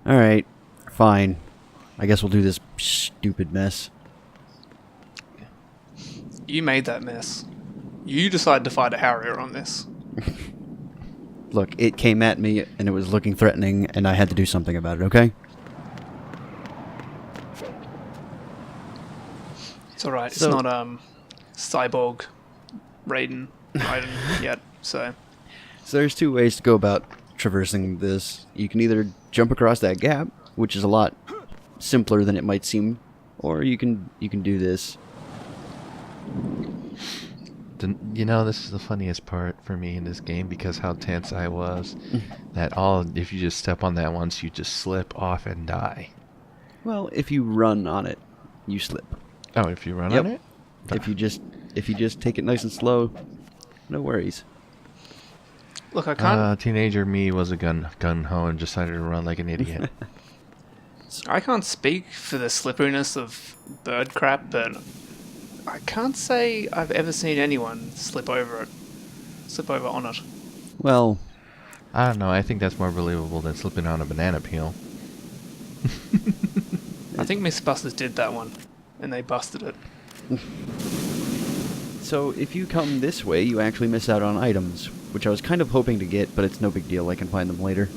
Alright, fine. I guess we'll do this stupid mess. You made that mess. You decided to fight a Harrier on this. Look, it came at me and it was looking threatening and I had to do something about it, okay? It's alright, So- it's not Cyborg Raiden yet, so... So there's two ways to go about traversing this. You can either jump across that gap, which is a lot simpler than it might seem, or you can do this. You know, this is the funniest part for me in this game because how tense I was. If you just step on that once, you just slip off and die. Well, if you run on it, you slip. Oh, if you run Yep. on it? If you just take it nice and slow, no worries. Look, I can't... Teenager me was a gun-ho and decided to run like an idiot. I can't speak for the slipperiness of bird crap, but I can't say I've ever seen anyone slip over on it. Well, I don't know, I think that's more believable than slipping on a banana peel. I think Mythbusters did that one, and they busted it. so if you come this way, you actually miss out on items, which I was kind of hoping to get, but it's no big deal. I can find them later.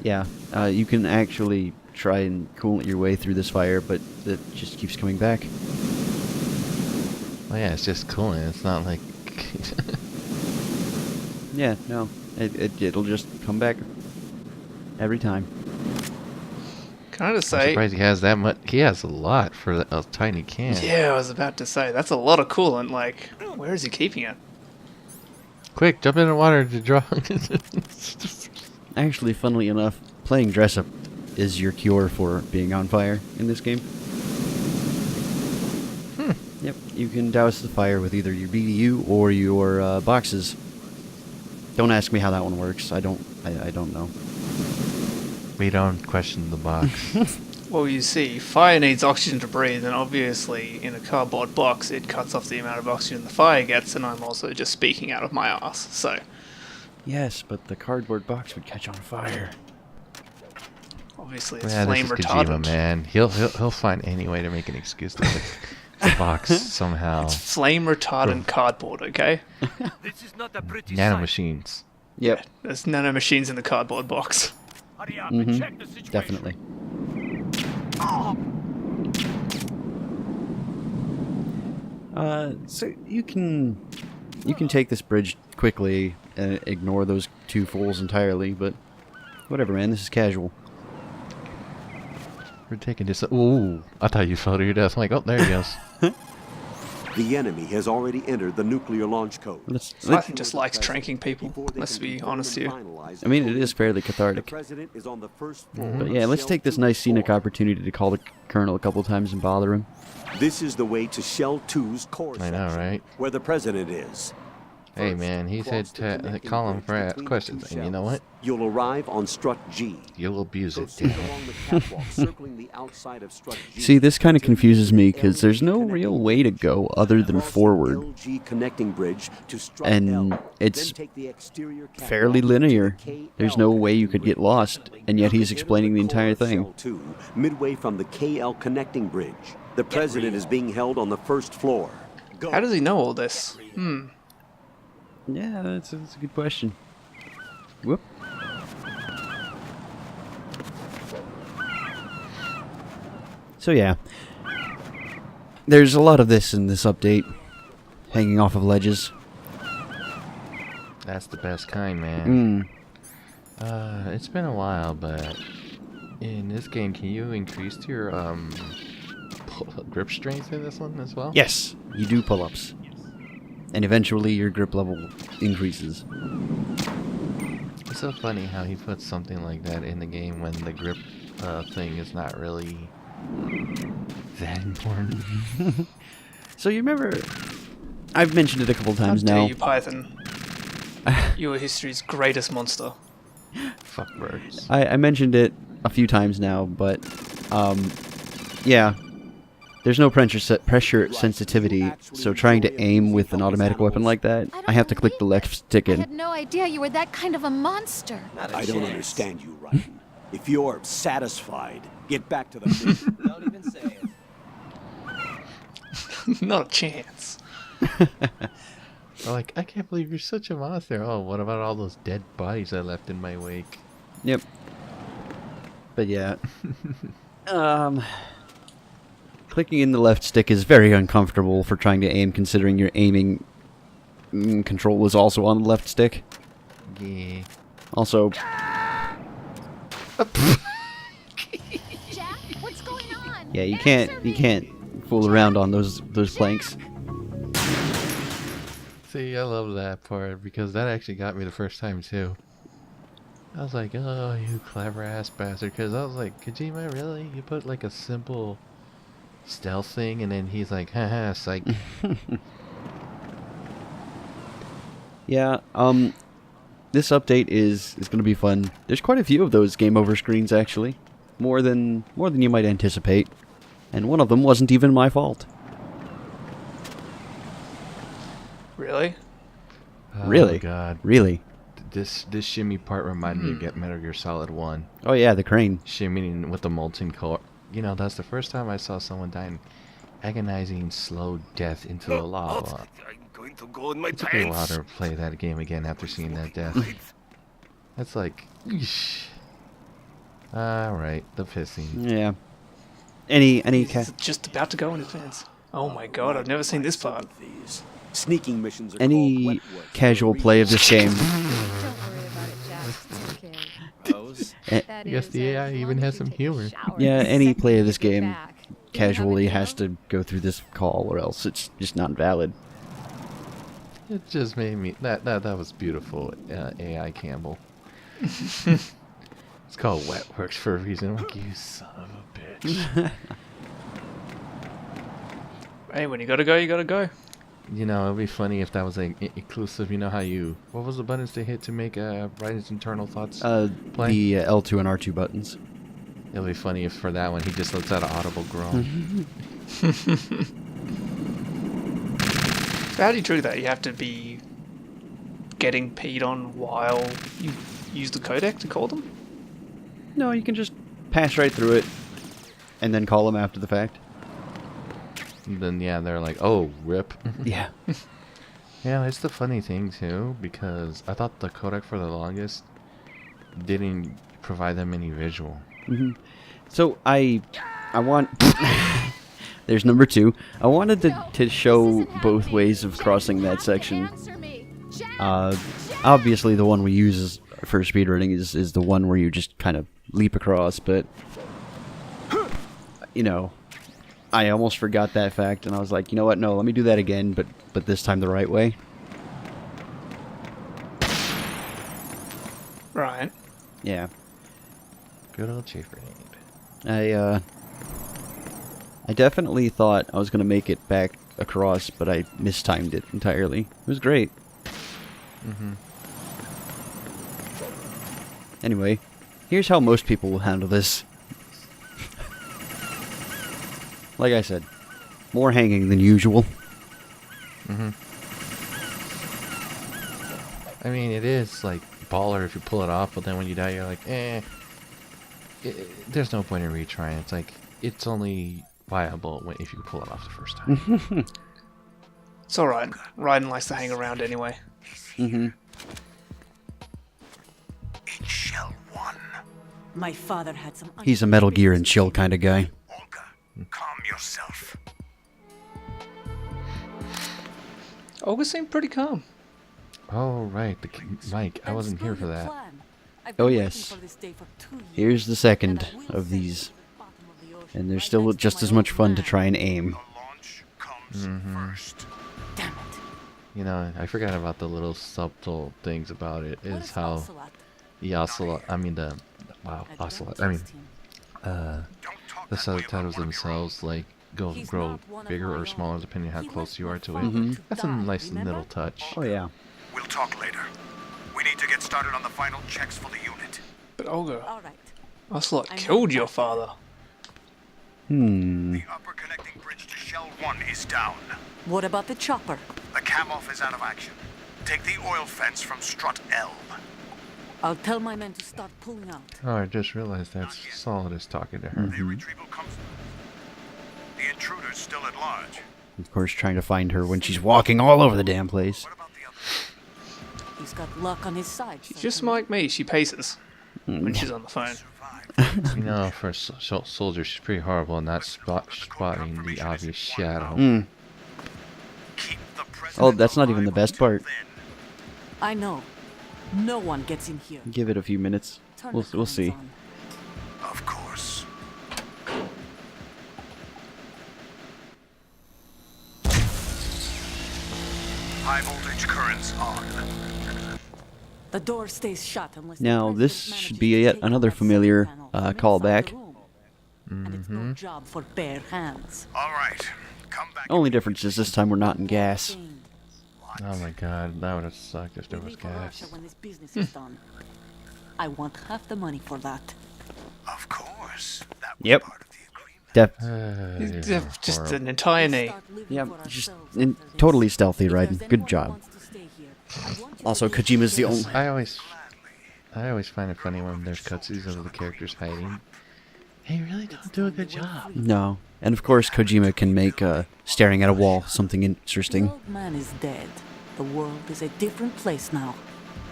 Yeah, you can actually try and coolant your way through this fire, but it just keeps coming back. Well, yeah, it's just cooling. It's not like... Yeah, no, it'll just come back every time. Can I just I'm say... surprised he has that much. He has a lot for a tiny can. Yeah, I was about to say, that's a lot of coolant, like, where is he keeping it? Quick, jump in the water to draw. Actually, funnily enough, playing dress-up is your cure for being on fire in this game. Yep, you can douse the fire with either your BDU or your boxes. Don't ask me how that one works. I don't know. We don't question the box. Well, you see, fire needs oxygen to breathe, and obviously, in a cardboard box, it cuts off the amount of oxygen the fire gets, and I'm also just speaking out of my ass, so... Yes, but the cardboard box would catch on fire. Obviously, it's Yeah, flame this is Kojima, retardant. man. He'll find any way to make an excuse to the box somehow. It's flame retardant cardboard, okay? This is not a British Nanomachines. Yep, There's nanomachines in the cardboard box. Hurry up and check the situation. definitely. So you can take this bridge quickly and ignore those two fools entirely, but whatever, man. This is casual. We're taking this. Ooh, I thought you fell to your death. I'm like, oh, there he goes. The enemy has already entered the nuclear launch code. Python just likes tranking people, let's be honest here. I mean, it is fairly cathartic. The president is on the first floor. But yeah, let's take this nice scenic opportunity to call the colonel a couple times and bother him. This is the way to Shell 2's core I know, section, right? where the president is. Hey, man, he said to call him for questions, and you know what? You'll arrive on strut G. You'll abuse it, Proceed damn it. along the catwalk, circling the outside of strut G. See, this kind of confuses me because there's no real way to go other than Cross the forward, LG connecting bridge to strut and L. it's Then take the exterior catwalk fairly to linear. the KL There's no way you could connecting get lost, and yet he's Enter explaining the entire core of thing. Shell 2, midway from the KL connecting bridge. The president is being held on the first floor. Go. How does he know all this? Yeah, that's a good question. Whoop. So yeah, there's a lot of this in this update, hanging off of ledges. That's the best kind, man. Mm. It's been a while, but in this game, can you increase your grip strength in this one as well? Yes, you do pull-ups, and eventually your grip level increases. It's so funny how he puts something like that in the game when the grip thing is not really that important. So you remember, I've mentioned it a couple times How dare now. you, Python? You are history's greatest monster. Fuck birds. I mentioned it a few times now, but yeah, there's no pressure sensitivity, so trying to aim with an automatic weapon like that, I have to click the left stick I in. had no idea you were that kind of a monster. I don't understand you, right? If you're satisfied, get back to the mission. Don't even say it. Not a chance. Like, I can't believe you're such a monster. Oh, what about all those dead bodies I left in my wake? Yep. But yeah. Clicking in the left stick is very uncomfortable for trying to aim, considering your aiming control is also on the left stick. Yeah. Also, Jack, what's going on? yeah, you can't fool around on those planks. See, I love that part because that actually got me the first time too. I was like, oh, you clever ass bastard. Because I was like, Kojima, really? You put like a simple stealth thing and then he's like, haha, psych. Yeah, this update is going to be fun. There's quite a few of those game over screens actually. More than you might anticipate. And one of them wasn't even my fault. Really? Really? Oh, God. Really? This shimmy part reminded me of Get Metal Gear Solid 1. Oh yeah, the crane. Shimmying with the molten core. You know, that's the first time I saw someone die in agonizing slow death into the lava. I'm going to go in my It took me a while pants. to play that game again after seeing that death. That's like, eesh. Alright, the pissing. Yeah. Any He's just about to go in his pants. Oh my god, I've never seen this part. These sneaking missions are any called wet work. casual play of this game. Don't worry about it, Jack. It's okay. Rose? That I guess is, the as AI long even as has you some take a humor. shower Yeah, the any second play you of this get game back. You have casually it has down? to go through this call, or else it's just not valid. It just made me that was beautiful, AI Campbell. It's called Wet Works for a reason. I'm like, you son of a bitch. Hey, when you gotta go, you gotta go. You know, it'd be funny if that was like inclusive. You know how what was the buttons they hit to make Ryan's internal thoughts play? The L2 and R2 buttons. It'll be funny if for that one he just lets out an audible groan. So how do you do that? You have to be getting peed on while you use the codec to call them? No, you can just pass right through it, and then call them after the fact. And then yeah, they're like, oh, rip. Yeah. Yeah, it's the funny thing too, because I thought the codec for the longest didn't provide them any visual. So I want. There's number 2. I wanted to show both ways of crossing that section. Obviously, the one we use for speedrunning is the one where you just kind of leap across, but you know, I almost forgot that fact, and I was like, you know what? No, let me do that again, but this time the right way. Right. Yeah. Good old chief grenade. I definitely thought I was gonna make it back across, but I mistimed it entirely. It was great. Anyway, here's how most people will handle this. Like I said, more hanging than usual. I mean, it is like baller if you pull it off, but then when you die, you're like, there's no point in retrying. It's like, it's only viable if you pull it off the first time. It's alright. Raiden likes to hang around anyway. Shell 1. My father had some. He's a Metal Gear and chill kind of guy. Olga, calm yourself. Olga seemed pretty calm. Oh, right. Mike, I wasn't here for that. Oh yes. Here's the second of these. And there's still just as much fun to try and aim. The launch comes first. Damn it. You know, I forgot about the little subtle things about it. Is how the ocelot, ocelot. I mean, the subtitles themselves like grow bigger or smaller depending on how close you are to it. That's a nice little touch. Oh yeah. We'll talk later. We need to get started on the final checks for the unit. But Olga, All right. Ocelot killed your father. The upper connecting bridge to Shell 1 is down. What about the chopper? The cam-off is out of action. Take the oil fence from strut L. I'll tell my men to start pulling out. Oh, I just realized that's Solid is talking to her. The retrieval comes. The intruder's still at large. Of course, trying to find her when she's walking all over the damn place. What about the other? He's got luck on his side. She's just like me. She paces when she's on the phone. You know, for a soldier, she's pretty horrible in not spotting the obvious shadow. Keep the Oh, that's not even the best part. I know. No one gets in here. Give it a few minutes. Turn We'll the see. fans on. Of course. High voltage currents on. The door stays shut unless Now, the this president should manages be to yet take another out that familiar solar panel from inside callback. the room. And it's no job for bare hands. All right. Come back. Only difference is this time we're not in gas. Oh my god, that would have sucked if there was Leave for gas. Russia when this business is done. I want half the money for that. Of course. That was Yep. part of the Def agreement. Just horrible. an entire knee. Start living yeah, for just ourselves in, after this. totally stealthy If riding. there's Good anyone who job. wants to stay here, I want you to Also, be Kojima's the only. I always find it funny when there's cutscenes of the characters hiding. They really don't do a good job. No. And of course, Kojima can make staring at a wall something The interesting. old man is dead. The world is a different place now.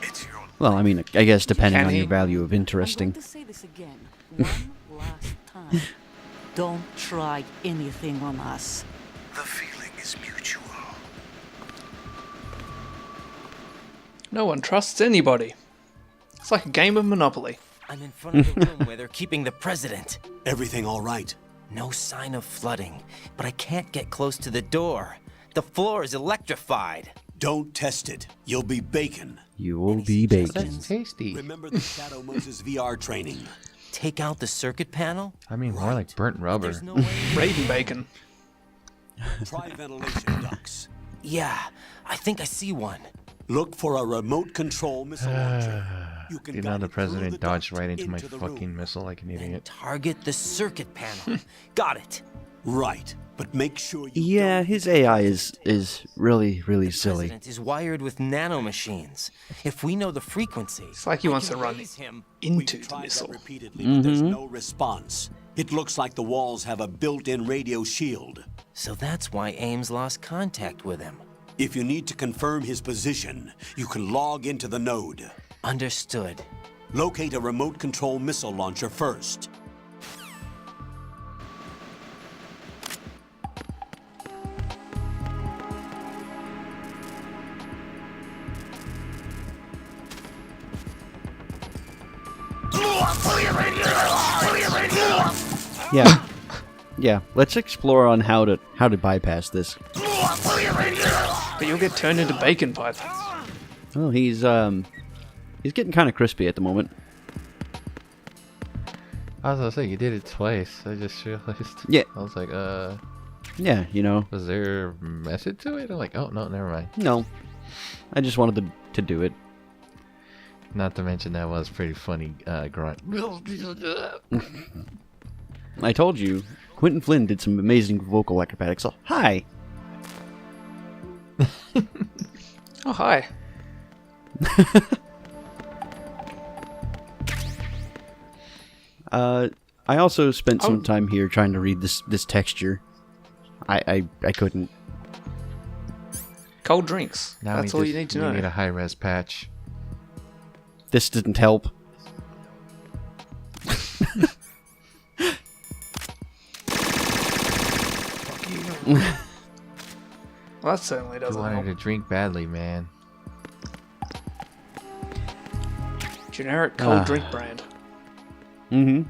It's your Well, I mean, I guess depending Can on he? your value of I'm interesting. going to say this again, one last time. Don't try anything on us. The feeling is mutual. No one trusts anybody. It's like a game of Monopoly. I'm in front of the room where they're keeping the president. Everything all right? No sign of flooding, but I can't get close to the door. The floor is electrified. Don't test it. You'll be bacon. You will be bacon. That's tasty. Remember the Shadow Moses VR training. Take out the circuit panel? I mean, more like burnt rubber. There's no way. Raiden bacon. Try ventilation ducts. Yeah, I think I see one. Look for a remote control missile launcher. You can You know, guide the it through president the dodged duct right into my the fucking room. missile like an And idiot. target the circuit panel. Got it. Right, but make sure you Yeah, don't his AI is really silly. President is wired with nanomachines. If we know the frequency, It's like he wants to run him. We've into the tried missile. that repeatedly, but there's no response. It looks like the walls have a built-in radio shield. So that's why Ames lost contact with him. If you need to confirm his position, you can log into the node. Understood. Locate a remote control missile launcher first. Yeah. Yeah, let's explore on how to bypass this. But you'll get turned into bacon pythons. Oh, he's getting kind of crispy at the moment. I was gonna say, you did it twice. I just realized. Yeah. I was like, Yeah, you know. was there a method to it? I'm like, oh, no, never mind. No. I just wanted to do it. Not to mention that was pretty funny grunt. I told you, Quentin Flynn did some amazing vocal acrobatics. So, hi. Oh, hi. I also spent some time here trying to read this texture. I couldn't. Cold drinks. Now That's all you need to know. We need a high-res patch. This didn't help. Well, that certainly You doesn't wanted help. to drink badly, man. Generic cold drink brand. Mm-hmm.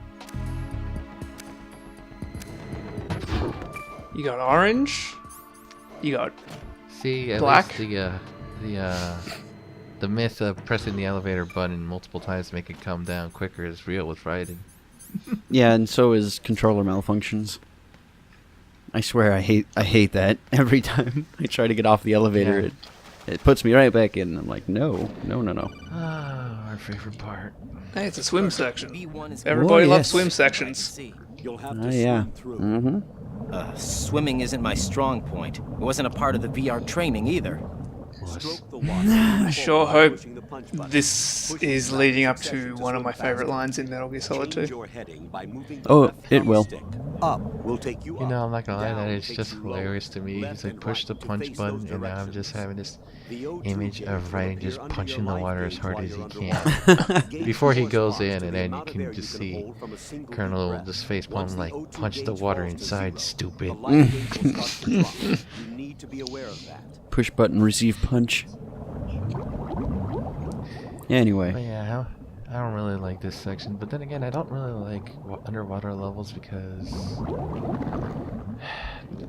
You got orange. You got See, at Black? least the myth of pressing the elevator button multiple times to make it come down quicker is real with Raiden. Yeah, and so is controller malfunctions. I swear I hate that every time I try to get off the elevator. Yeah. It puts me right back in. I'm like, no. Ah, our favorite part. Hey, it's a swim section. B1 is Everybody Oh, loves yes. swim sections. See. You'll have Oh to yeah. swim through. Mm-hmm. Swimming isn't my strong point. It wasn't a part of the VR training either. puss. I sure hope this is leading up to one of my favorite lines in Metal Gear Solid 2. Oh, it will. Up will take you You know, up. I'm not gonna lie, Down that is takes just you lower. hilarious to me. Left He's like, and push right the to punch face button, those and now I'm just directions. having this The O2 image gauge of will Raiden appear just under punching your the life water as gauge hard while as he you're can. underwater. The gauge Before he goes corresponds in, to and the then you amount of can air just can see hold from a single deep Colonel breath. just face Once palm the like, O2 punch the gauge water falls to inside, zero, stupid. the life gauge will start to drop. You need to be aware of that. Push button, receive punch. Anyway. But yeah, I don't really like this section. But then again, I don't really like underwater levels because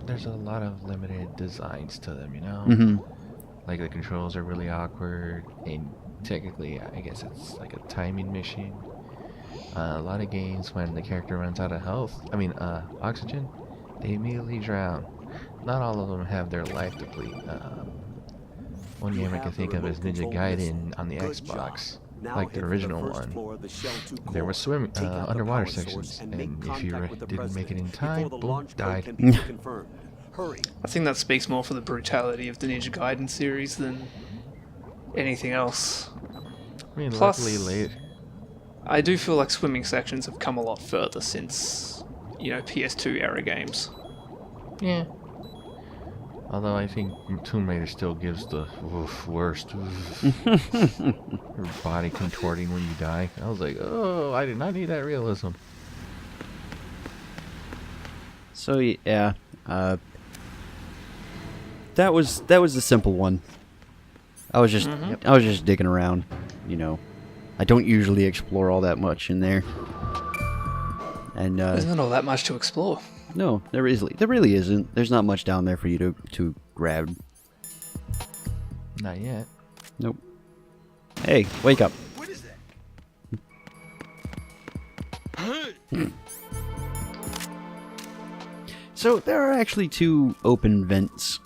there's a lot of limited designs to them, you know? Mm-hmm. Like the controls are really awkward, and technically, I guess it's like a timing mission. A lot of games, when the character runs out of oxygen, they immediately drown. Not all of them have their life deplete. One game I can think of is Ninja Gaiden on the Xbox, like the original one. There were underwater sections, and if you didn't make it in time, boom, died. I think that speaks more for the brutality of the Ninja Gaiden series than anything else. I mean, Plus, luckily late. I do feel like swimming sections have come a lot further since, PS2 era games. Yeah. Although I think Tomb Raider still gives the worst. Your body contorting when you die. I was like, oh, I did not need that realism. So yeah, that was a simple one. I was just digging around, you know. I don't usually explore all that much in there. And There's not all that much to explore. no, there really isn't. There's not much down there for you to grab. Not yet. Nope. Hey, wake up. What is that? So there are actually two open vents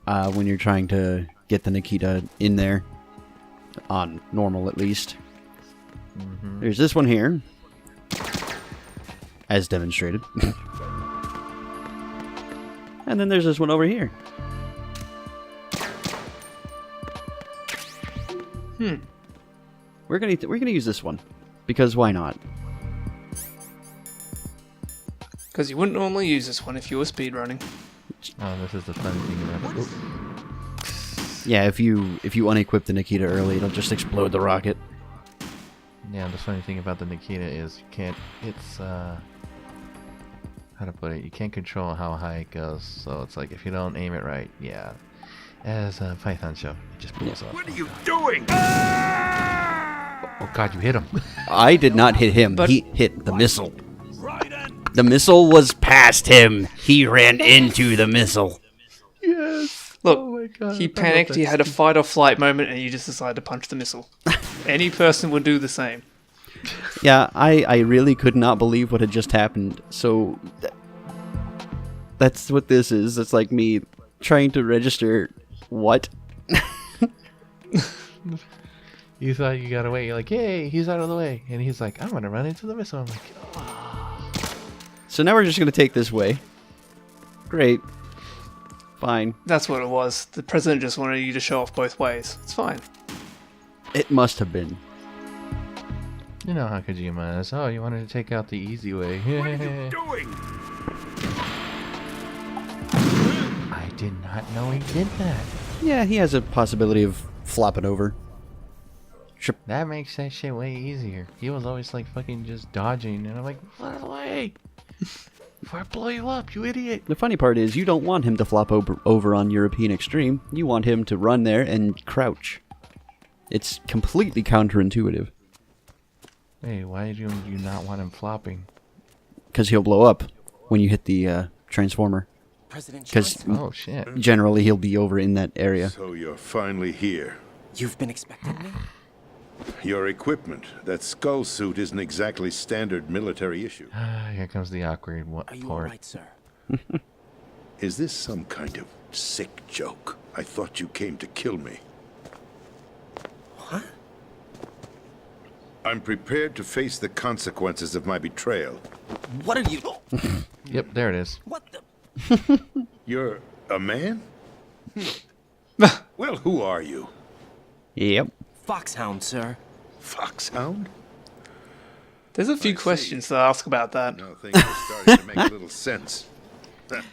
when you're trying to get the Nikita in there, on normal at least. There's this one here, as demonstrated. And then there's this one over here. We're gonna use this one, because why not? Because you wouldn't normally use this one if you were speedrunning. Oh, this is the funny thing about it. Oop. Yeah, if you unequip the Nikita early, it'll just explode the rocket. Yeah, the funny thing about the Nikita is you can't. It's how to put it? You can't control how high it goes. So it's like if you don't aim it right, yeah. As a Python show, it just blows up. What are you doing? Oh God, you hit him. I did not hit him. But- He hit the missile. The missile was past him. He ran into the missile. Yes. Look, Oh my God. he panicked, he had a fight or flight moment, and you just decided to punch the missile. Any person would do the same. Yeah, I really could not believe what had just happened. So that's what this is. It's like me trying to register what? You thought you got away. You're like, yay, he's out of the way. And he's like, I'm going to run into the missile. I'm like, So now we're just going to take this way. Great. Fine. That's what it was. The president just wanted you to show off both ways. It's fine. It must have been. you know how Kojima is. Oh, you wanted to take out the easy way. What are you doing? I did not know he did that. Yeah, he has a possibility of flopping over. That makes that shit way easier. He was always like fucking just dodging, and I'm like, run away! Before I blow you up, you idiot! The funny part is you don't want him to flop over on European Extreme. You want him to run there and crouch. It's completely counterintuitive. Hey, why do you not want him flopping? Because he'll blow up when you hit the transformer. Because Oh shit. generally he'll be over in that area. So you're finally here. You've been expecting me? Your equipment, that skull suit isn't exactly standard military issue. Here comes the awkward Are you part. alright, sir? Is this some kind of sick joke? I thought you came to kill me. What? I'm prepared to face the consequences of my betrayal. What are you... Yep, there it is. What the... You're a man? Well, who are you? Yep. Foxhound, sir. Foxhound? There's a few questions to ask about that. Now things are starting to make a little sense.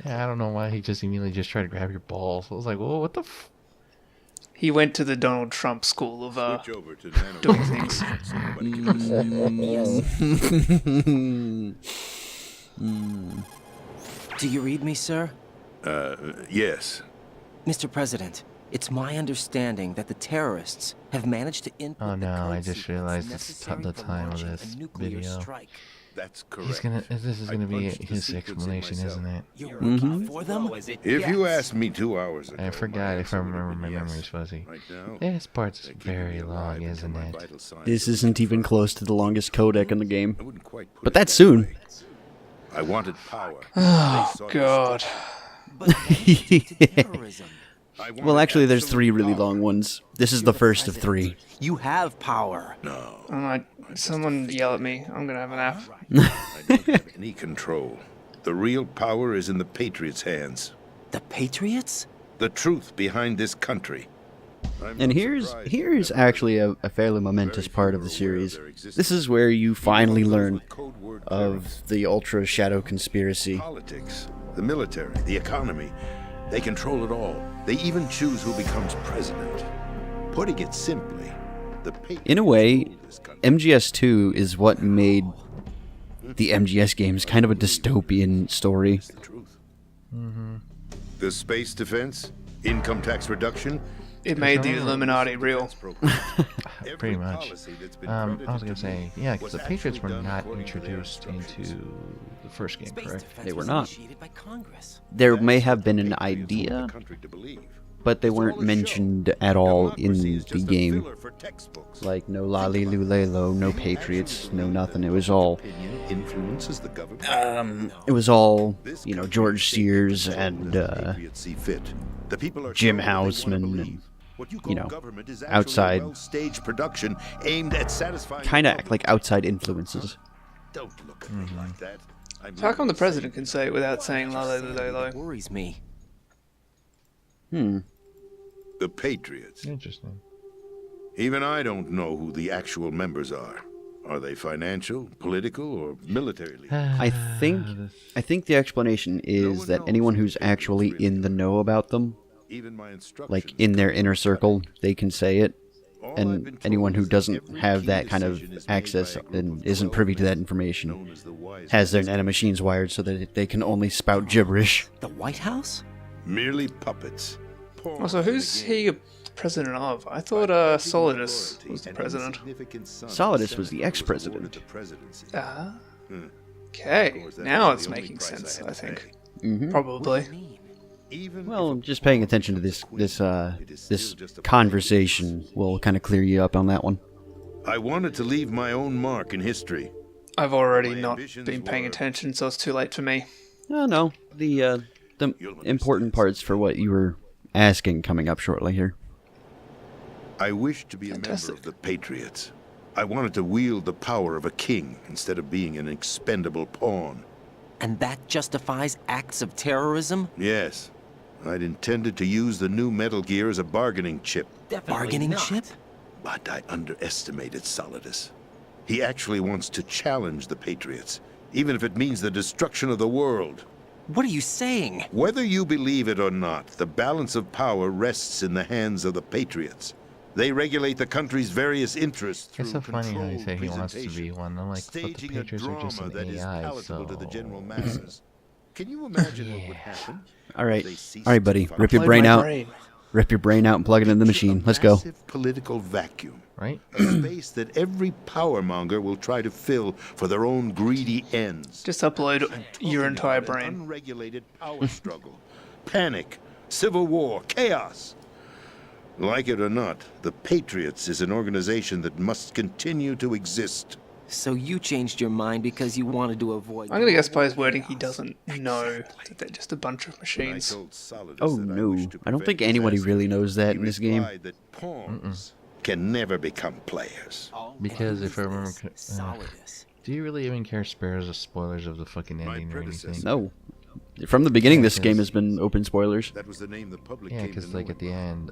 Yeah, I don't know why he just immediately just tried to grab your balls. I was like, whoa, what the f... He went to the Donald Trump school of Switch over to doing things. so nobody can understand. Do you read me, sir? Yes. Mr. President, it's my understanding that the terrorists have managed to input Oh the no, code I just sequence realized it's necessary the for time of launching this a nuclear video. strike. That's correct. He's gonna. This is I gonna be punched the his sequence in explanation, myself. isn't it? You're working for them? If you asked me 2 hours ago, I forgot my if I answer would have remember been my yes. memory's fuzzy. Right now, This part's they're keeping very me long, alive until isn't my it? vital signs This are isn't even confirmed. close to the longest codec in the game. I wouldn't quite put But it that's that soon. way. I wanted power. Oh, They sought God. But to terrorism. I wanted Well, actually, there's absolute 3 really power. long ones. This is the first of 3. You have power. No, I'm like, someone yell at me. I'm gonna have a nap. I don't have any control. The real power is in the Patriots' hands. The Patriots? The truth behind this country. I'm And not here's surprised that actually a fairly momentous very part few of the are aware of series. their existence. This is where you finally Even those learn with code word of clearance. the Ultra Shadow Conspiracy. Politics, the military, the economy. They control it all. They even choose who becomes president. Putting it simply, the Patriots In a way, rule this country. MGS2 is what made the MGS games kind of a dystopian story. It's the truth. The space defense, income tax reduction. It made the Illuminati real. Pretty much. I was gonna say, yeah, because the Patriots were not introduced into the first game, Space correct? defense They were was not. initiated by Congress. There may have been an idea, but they weren't mentioned at all in the game. Like, no Lali Lulelo, no Patriots, no nothing. It was all, Influences the government. it was all, you know, George Sears and Jim Houseman and, you know, outside, stage production aimed at satisfying kind of like outside influences. Don't look at me like that. So how come the president can say it without saying la la la la la? Worries me. The Patriots. Interesting. Even I don't know who the actual members are. Are they financial, political, or military? I think the explanation is that anyone who's actually in the know about them, Even my instructions. like in their inner circle, they can say it. And anyone who doesn't have that kind of access and isn't privy to that information has their nanomachines wired so that they can only spout gibberish. The White House? merely puppets. Also, who's he president of? I thought Solidus was the president. Solidus was the ex-president. Ah. Okay, now it's making sense, I think. Probably. Well, just paying attention to this conversation will kind of clear you up on that one. I wanted to leave my own mark in history. I've already not been paying attention, so it's too late for me. No. The important parts for what you were asking coming up shortly here. I wished to be a member Fantastic. of the Patriots. I wanted to wield the power of a king instead of being an expendable pawn. And that justifies acts of terrorism? Yes, I'd intended to use the new Metal Gear as a bargaining chip, Bargaining chip? but I underestimated Solidus. He actually wants to challenge the Patriots, even if it means the destruction of the world. What are you saying? Whether you believe it or not, the balance of power rests in the hands of the Patriots. They regulate the country's various interests through It's so funny how you controlled say he wants to be presentation, one. I'm like, but the staging a Patriots are just drama an that is AI, palatable so... to the general masses. Can you imagine what would happen? All right, if they ceased buddy, to rip your function? brain My out. brain. Rip your brain out and plug it in the machine. Let's go. Massive political vacuum. Right? A space that every powermonger will try to fill for their own greedy ends. Just upload your Talking entire about an brain. Unregulated power struggle, panic, civil war, chaos. Like it or not, the Patriots is an organization that must continue to exist. So you changed your mind because you wanted to avoid... I'm gonna guess by his wording he doesn't know that they're just a bunch of When I machines. told Solidus Oh that I no, wished to I don't think prevent anybody disaster, really knows that he in this game. replied that pawns can never become players. Because if I remember... Solidus. do you really even care spoilers of the fucking ending or anything? predecessor. No. From the beginning, Yeah, this game 'cause- has been open spoilers. That was the name the public Yeah, came to because know like at him the by. end,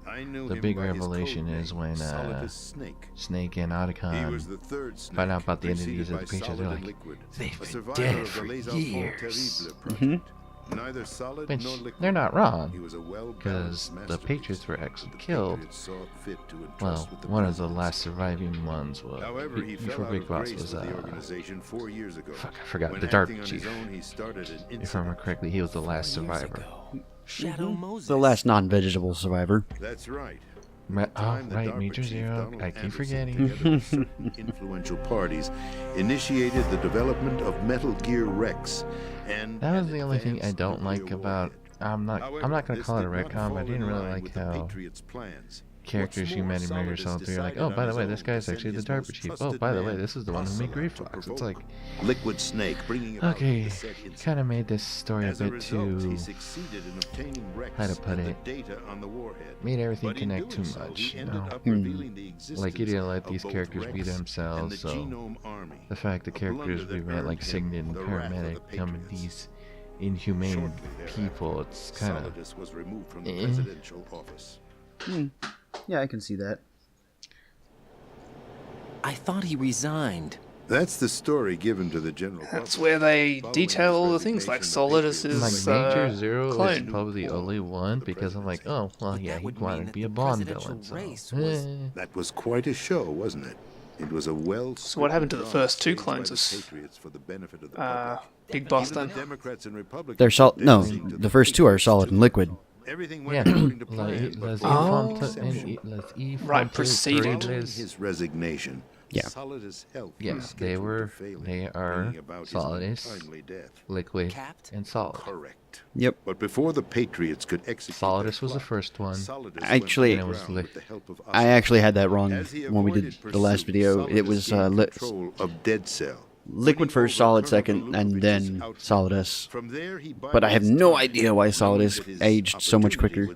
I knew the him big by his revelation code is name, when Solidus Snake. Snake and He Otacon was the third snake, find out about the preceded identities of by the Patriots. Solid They're and like, Liquid, they've a been survivor dead of the for Les years. Enfants Terribles Mm-hmm. project. Neither Solid Which, nor Liquid. they're not wrong, He was a well-balanced because the masterpiece Patriots were actually that the killed. Patriots saw fit to entrust Well, with the one of the presidency. last surviving ones was However, he fell before out Big of Boss grace was with the organization 4 years ago. fuck, I forgot, When the Dark acting on Chief. his own, he started an If I remember incident. correctly, he was the last survivor. Shadow Moses. The last non-vegetable survivor. That's right. Oh, Time the right, DARPA Major chief, Zero. Donald I keep Anderson, forgetting. together with certain influential parties, initiated the development of Metal Gear Rex, and That was an the only thing I advanced don't like nuclear about. warhead. I'm not However, gonna this call it a did not retcon, fall but I in didn't really line like with the how Patriots' plans. characters What's you more, met in Metal Gear Solidus Solid 3 are like, decided oh, on by the his way, this own guy's to actually send the his DARPA most chief. Oh, trusted by the way, man, this is the one who made Ocelot, Grey to Fox. It's like, provoke Liquid Snake, bringing about okay, the said incident. kind of made this story a As a bit result, too. he succeeded in obtaining Rex How to put and it, the data on the warhead. made everything But in connect too doing so, much. he You ended know, up revealing the existence like you didn't let of these both characters be Rex and themselves. the So Genome Army. the fact the A characters blunder we that met, like earned him Signet and the wrath of the Paramedic, becoming Patriots. these inhumane Shortly thereafter, people, it's kind of. Solidus was removed from the presidential office. Yeah, I can see that. I thought he resigned. That's the story given to the general public. That's where they Following detail his all the things like resignation, the Solidus Patriots is Like Major Zero is clone. probably the only one because I'm like, oh, well, But yeah, that he would wanted mean to that be a the Bond presidential villain. So, race was- That was quite a show, wasn't it? It was a well. So what happened to the first two staged by clones the of, Patriots for the benefit of the public. Big Boss Even then? the Democrats and Republicans They're no, dancing to the first two are Solid and Liquid. Everything yeah, went according to like, plan, but let's for one Oh. exception. Right, preceded. Following his resignation, Yeah. Solidus' health Yeah, was they scheduled were- to failing, they are bringing about his Solidus. untimely death. Liquid, Capped? and Solid. Correct. Yep. But before the Patriots could execute Solidus their was the plot, first one. Solidus Actually- went And it was underground Lick- with the help of I Ocelot. actually had that wrong As he when we did avoided the last pursuit, video. It Solidus was gained control of Dead Cell. Liquid first, Solid second, and then Solidus. But I have no idea why Solidus aged so much quicker.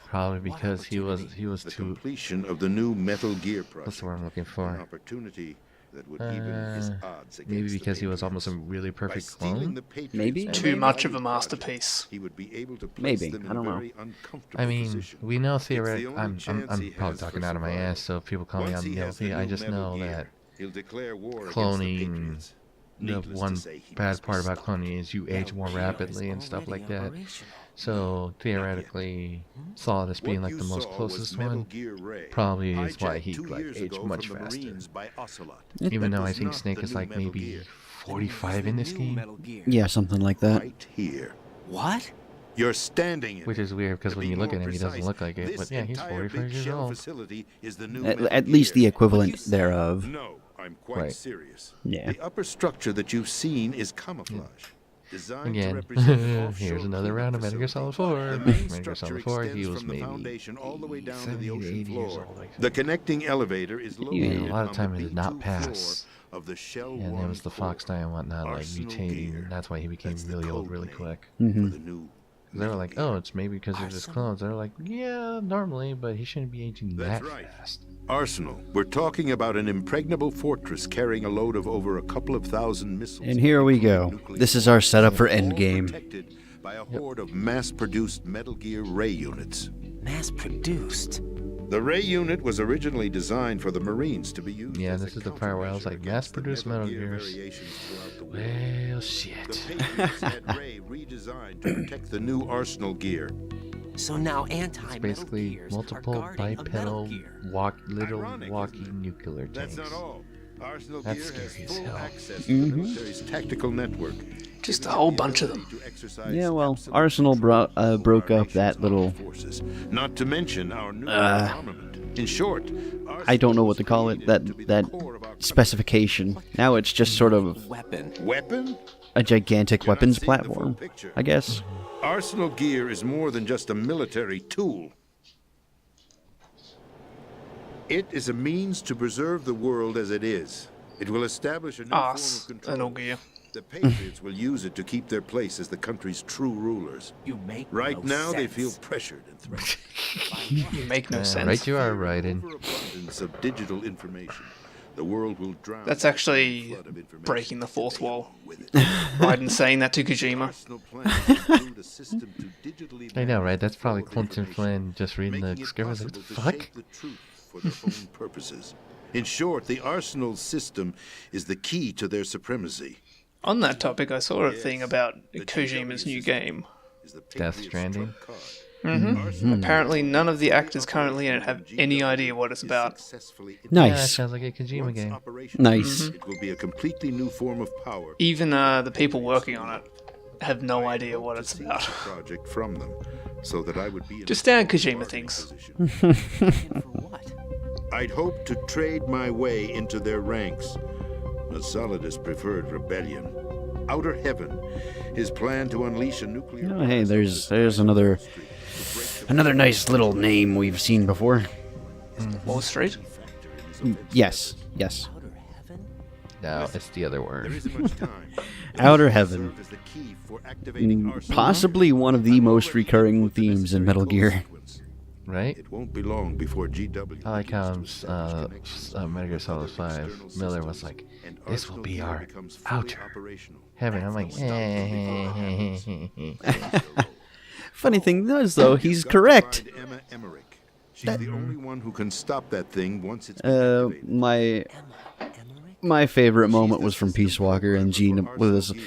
Probably because he was The too. completion of the new Metal Gear project. What's the word I'm looking An for? opportunity that would even his odds Maybe against the because he was almost a Patriots. really By perfect stealing clone. the Patriots' Maybe? and Too much of a project, masterpiece. he would be able to place Maybe, them in I don't a know. very uncomfortable I mean, position. we know It's the theoretically. only I'm chance he probably has talking for out of my survival. ass, so if people call me Once on he the has the LP, I new just Metal know Gear, that he'll declare war against cloning. the Patriots. The Needless to one say, he bad must be part about stopped. cloning is you age more rapidly and stuff like that. So theoretically, Solidus being What like you the most saw was closest Metal one, Gear Ray, probably is why hijacked he 2 like years aged ago much from the faster. Marines by Ocelot. Even That though I was think not Snake the is new like Metal maybe Gear. 45 in this game, Yeah, something like that. Right here. What? You're standing in which it. is weird because To when be you look more at him, he doesn't precise, look like it. this But yeah, he's entire 45 big years shell old. facility is the new At Metal least the Gear. equivalent thereof. No, I'm quite Right. serious. Yeah. The upper structure that you've seen is camouflage. Designed to Again, represent an offshore here's another cleaning round of Metal Gear facility. Solid 4. The main Metal Gear structure Solid 4, he extends was from the maybe foundation all the way down to 70 the to ocean 80 years floor. old. I think. The connecting elevator is located a lot of on time the it did not B2 pass. floor of the shell And there was the Fox die and whatnot, like Arsenal mutating. Gear. And that's why he became That's the really old code really name quick. for Mhm. the new They were Metal like, Gear. oh, it's maybe because of his clones. They're like, yeah, normally, but he shouldn't be aging That's that right. fast. Arsenal. We're talking about an impregnable fortress carrying a load of over a couple of thousand missiles. And here we including go. nuclear This is our setup for all Endgame. protected by a horde of mass-produced Metal Gear Ray units. Mass-produced. The Ray unit was originally designed for the Marines to be used. Yeah, as this a is the part where I was countermeasure like, against the mass-produced Metal Gears. variations throughout the world. Well, The shit. Patriots had Ray redesigned to protect the new Arsenal gear. So now It's anti-Metal basically Gears multiple are guarding a Metal bipedal Gear. little Ironic, walking isn't it? nuclear That's tanks. not all. Arsenal That's Gear has scary as full hell. access to the military's tactical network. Just a giving it whole the bunch of ability them. to exercise Yeah, well, absolute Arsenal control over broke our up that nation's little- armed forces, not to mention our new armament. In short, I don't know Arsenal what to was call it. created to be the That core of our country. specification. Now it's just sort of Weapon. Weapon? a gigantic You're not weapons seeing the full platform, picture. I guess. Arsenal Gear is more than just a military tool. It is a means to preserve the world as it is. It will establish a new form of control. Arsenal Gear. The Patriots will use it to keep their place as the country's true rulers. You make Right no now, they sense. feel pressured and threatened. You make no sense. Right you are, Raiden. Overabundance of digital information. The world will drown. That's actually Flood of information breaking the fourth wall. with it. Raiden saying that to Kojima. Arsenal plans include a system to digitally I know, right? That's manage probably flow of Clinton information, Flynn just reading the making it script. I was like, possible what the to fuck? shape the truth for their own purposes. In short, the Arsenal system is the key to their supremacy. On that topic, I saw a thing about The Kojima's GW new system game. is the Death Patriot's Stranding? trump card. Hmm Arsenal Apparently, none of the fully actors currently in it have operational any GW idea what it's is about. successfully Yeah, that Nice. sounds like a Kojima Once game. operational, Nice. It will be a completely new form of power. Even the people working on it have no I idea hope what to it's seize about. the project from them, so that I would be in Just a down strong Kojima bargaining thinks. position. And for what? I'd hope to trade my way into their ranks. But Solidus preferred rebellion. Outer Heaven, his plan to unleash a nuclear... Oh, hey, there's another nice little name we've seen before. Wall Street? Yes. Outer heaven? No, it's the other There word. isn't much time. Outer Heaven. Serve as the key for activating Arsenal. Possibly one of the most recurring themes in Metal Gear. Right? It won't be long before GW. I like how begins to establish connections Metal Gear Solid with 5, external Miller was systems, like, and this will Arsenal be Gear our becomes fully outer operational. heaven. I'm like, Funny thing is, though, he's You've got to correct. find Emma Emmerich. She's the only one who can stop that thing once it's been activated. My favorite moment was from Peace Walker and Gene with his, Gear,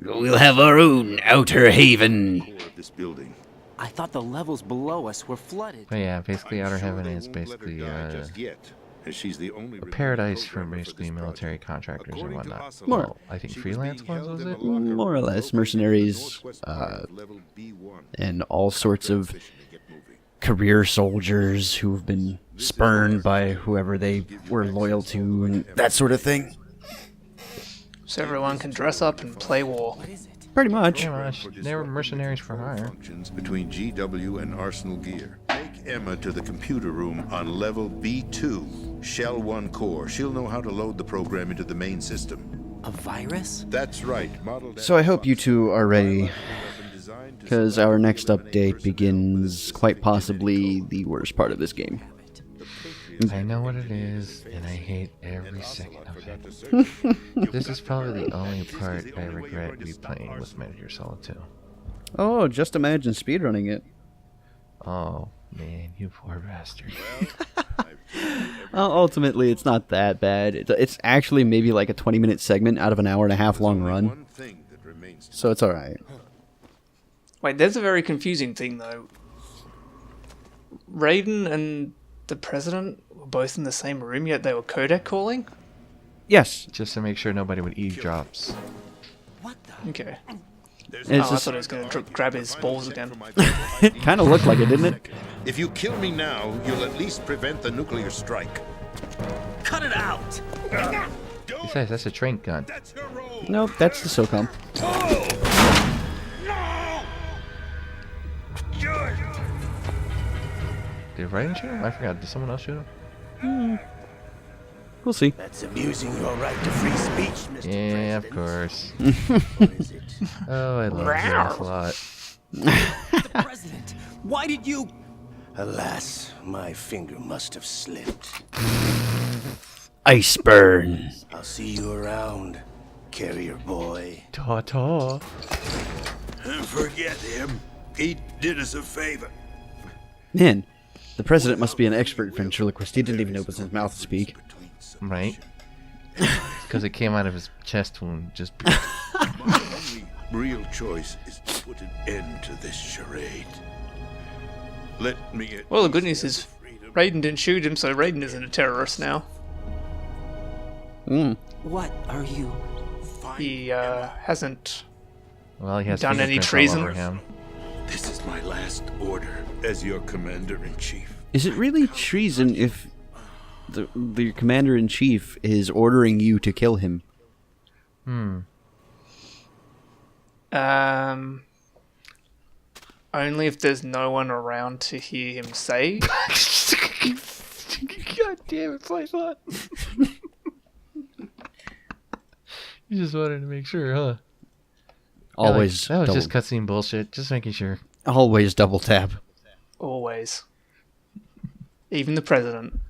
"We'll have our own outer haven." core of this building. I thought the levels below us were flooded. But yeah, basically, I'm Outer sure Heaven they is won't let her basically die just yet, as she's the only a remaining paradise for programmer basically this military project. contractors and According to whatnot. Ocelot, Well, I think she was freelance being ones, held was in a it? locker More or room less, located in the mercenaries, northwest part of level B1. And all sorts of Efficiently get moving. career soldiers who've been spurned by whoever they were loyal to and that sort of thing. So everyone can dress up and play war. Pretty much. Pretty much. They were mercenaries for hire. Functions between GW and Arsenal Gear. Take Emma to the computer room on level B2, Shell 1 core. She'll know how to load the program into the main system. A virus? That's right. Modeled So I hope you two are ready, because because our next update begins quite possibly the worst part of this game. I know what it is, and I hate every second of it. This is probably the only part I regret replaying with Metal Gear Solid 2. Oh, just imagine speedrunning it. Oh, man, you poor bastard. Ultimately, it's not that bad. It's actually maybe like a 20-minute segment out of an hour and a half long run, One thing that remains to so it's alright. Wait, there's a very confusing thing though. Raiden and the President were both in the same room, yet they were codec calling? Yes, Just to make sure nobody would eavesdrops. Okay. it's I just thought he was going to grab his balls again. it kind of looked like it, didn't it? If you kill me now, you'll at least prevent the nuclear strike. Cut it out! Besides, that's a train gun. That's your role. Nope, that's the SOCOM. Did Raiden shoot him? I forgot. Did someone else shoot him? We'll see. That's abusing your right to free speech, Mr. Yeah, of President. course. Or is it? Oh, I love you a lot. The president! Why did you... Alas, my finger must have slipped. Ice burn. I'll see you around, carrier boy. Ta-ta. Forget him. He did us a favor. Man, the president must be an expert ventriloquist. He didn't even open his mouth to speak. Right? Because it came out of his chest wound. Just My only real choice is to put an end to this charade. Let me at Well, the good least news is have freedom. Raiden didn't shoot him, so Raiden isn't a terrorist now. What are you... He hasn't. well, he has Done any fingerprints all treason? over him. This is my last order as your commander-in-chief. Is it really treason if the commander-in-chief is ordering you to kill him? Only if there's no one around to hear him say. God damn it, Flyshot. You just wanted to make sure, huh? Always, That was double, just cutscene bullshit. Just making sure. always double tap. Always. Even the president.